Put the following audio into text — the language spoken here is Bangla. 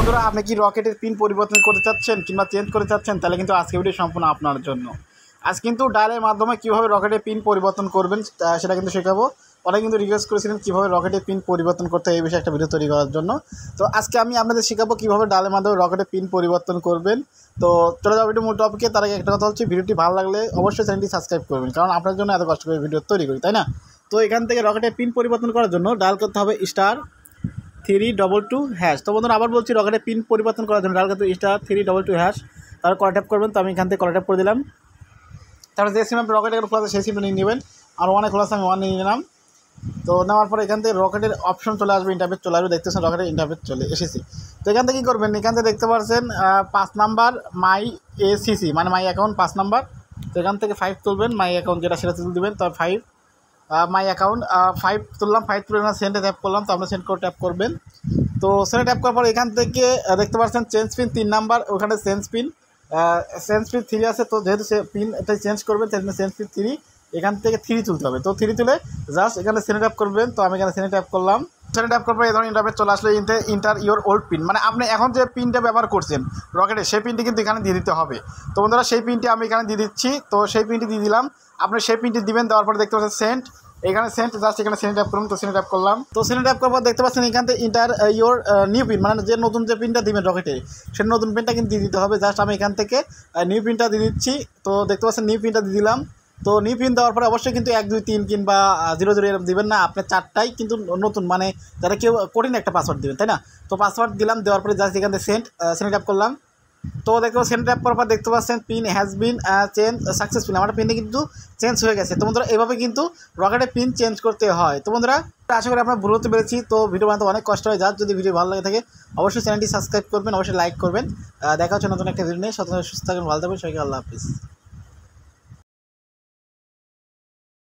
বন্ধুরা আপনি কি রকেটের পিন পরিবর্তন করতে চাচ্ছেন কিংবা চেঞ্জ করতে চাচ্ছেন, তাহলে কিন্তু আজকে ভিডিও সম্পূর্ণ আপনার জন্য। আজ কিন্তু ডায়ালের মাধ্যমে কীভাবে রকেটের পিন পরিবর্তন করবেন সেটা কিন্তু শেখাবো। অনেকে কিন্তু রিকোয়েস্ট করেছিলেন কীভাবে রকেটের পিন পরিবর্তন করতে এই বিষয়ে একটা ভিডিও তৈরি করার জন্য। তো আজকে আমি আপনাদের শেখাবো কীভাবে ডায়ালের মাধ্যমে রকেটের পিন পরিবর্তন করবেন। তো চলে যাবো ভিডিও মূল টপিকে। তার আগে একটা কথা হচ্ছে, ভিডিওটি ভালো লাগলে অবশ্যই চ্যানেলটি সাবস্ক্রাইব করবেন, কারণ আপনার জন্য এত কষ্ট করে ভিডিও তৈরি করি, তাই না? তো এখান থেকে রকেটের পিন পরিবর্তন করার জন্য ডায়াল করতে হবে *322#। তো বন্ধুরা আবার বলছি, রকেটের পিন পরিবর্তন করার জন্য ডায়াল করতে *322#। তারপর কল ট্যাপ করবেন। তো আমি এখান থেকে কল ট্যাপ করে দিলাম। তারপরে যে সিম আপনি রকেটের খোলা আছে সেই সিমটা নিয়ে নেবেন। আর ওয়ানে খোলা আছে আমি ওয়ান নিয়ে নিলাম। তো নেওয়ার পরে এখান থেকে রকেটের অপশন চলে আসবে, ইন্টারফেস চলে আসবে। দেখতেছেন রকেটের ইন্টারফেস চলে এসেছি। তো এখান থেকে কী করবেন, এখান থেকে দেখতে পাচ্ছেন 5 নাম্বার মাই এসিসি মানে মাই অ্যাকাউন্ট 5 নাম্বার। তো এখান থেকে 5 তুলবেন, মাই অ্যাকাউন্ট যেটা সেটা তুলে দেবেন। তার 5 মাই অ্যাকাউন্ট 5 তুললাম। 5 তুলে না সেন্ডে ট্যাপ করলাম। তো আপনি সেন্ড করে ট্যাপ করবেন। তো সেন্ডে ট্যাপ করার পর এখান থেকে দেখতে পাচ্ছেন চেঞ্জ পিন 3 নাম্বার, ওখানে চেঞ্জ পিন 3 আছে। তো যেহেতু সে পিন এটা চেঞ্জ করবেন সেজন্য চেঞ্জ পিন 3, এখান থেকে 3 তুলতে হবে। তো 3 তুলে জাস্ট এখানে সেন্ড ট্যাপ করবেন। তো আমি এখানে সেন্ড ট্যাপ করলাম। সেন্ড ট্যাপ করার পর এই ধরনের ইন্টারফেস চলে আসলে ইন্টার ইওর ওল্ড পিন, মানে আপনি এখন যে পিনটা ব্যবহার করছেন রকেটে সেই পিনটি কিন্তু এখানে দিয়ে দিতে হবে। তো বন্ধুরা সেই পিনটি আমি এখানে দিয়ে দিচ্ছি। তো সেই পিনটি দিয়ে দিলাম। আপনি সেই পিনটি দিবেন। দেওয়ার পরে দেখতে পাচ্ছেন সেন্ড, এখানে সেন্ড জাস্ট এখানে সেন্ড ট্যাপ করুন। তো সেন্ড ট্যাপ করলাম। তো সেন্ড ট্যাপ করার পর দেখতে পাচ্ছেন এখান থেকে ইন্টার ইওর নিউ পিন, মানে যে নতুন যে পিনটা দিবেন রকেটে সেই নতুন পিনটা কিন্তু দিয়ে দিতে হবে। জাস্ট আমি এখান থেকে নিউ পিনটা দিয়ে দিচ্ছি। তো দেখতে পাচ্ছেন নিউ পিনটা দিয়ে দিলাম। তো নিউ পিন দেওয়ার পরে অবশ্যই কিন্তু 1 2 3 কিংবা 0 0 এরকম দিবেন না, আপনার 4টাই কিন্তু নতুন, মানে যারা কেউ কঠিন একটা পাসওয়ার্ড দিবেন, তাই না? তো পাসওয়ার্ড দিলাম। দেওয়ার পরে জাস্ট এখান থেকে সেন্ড ট্যাপ করলাম। তো দেখতে সেন্ড ট্যাপ করার পর দেখতে পাচ্ছেন pin has been change successful, আমার পিনটা কিন্তু চেঞ্জ হয়ে গেছে। তো বন্ধুরা এভাবে কিন্তু রকেটের পিন চেঞ্জ করতে হয়। তো বন্ধুরা আশা করি আপনারা বুঝতে পেরেছি। তো ভিডিও বানাতে অনেক কষ্ট হয়ে যার যদি ভিডিও ভালো লাগে থাকে অবশ্যই চ্যানেলটি সাবস্ক্রাইব করবেন, অবশ্যই লাইক করবেন। দেখা হচ্ছে নতুন একটা ভিডিও নিয়ে। সুস্থ থাকবেন, ভালো থাকবেন, সবাইকে আল্লাহ হাফিজ।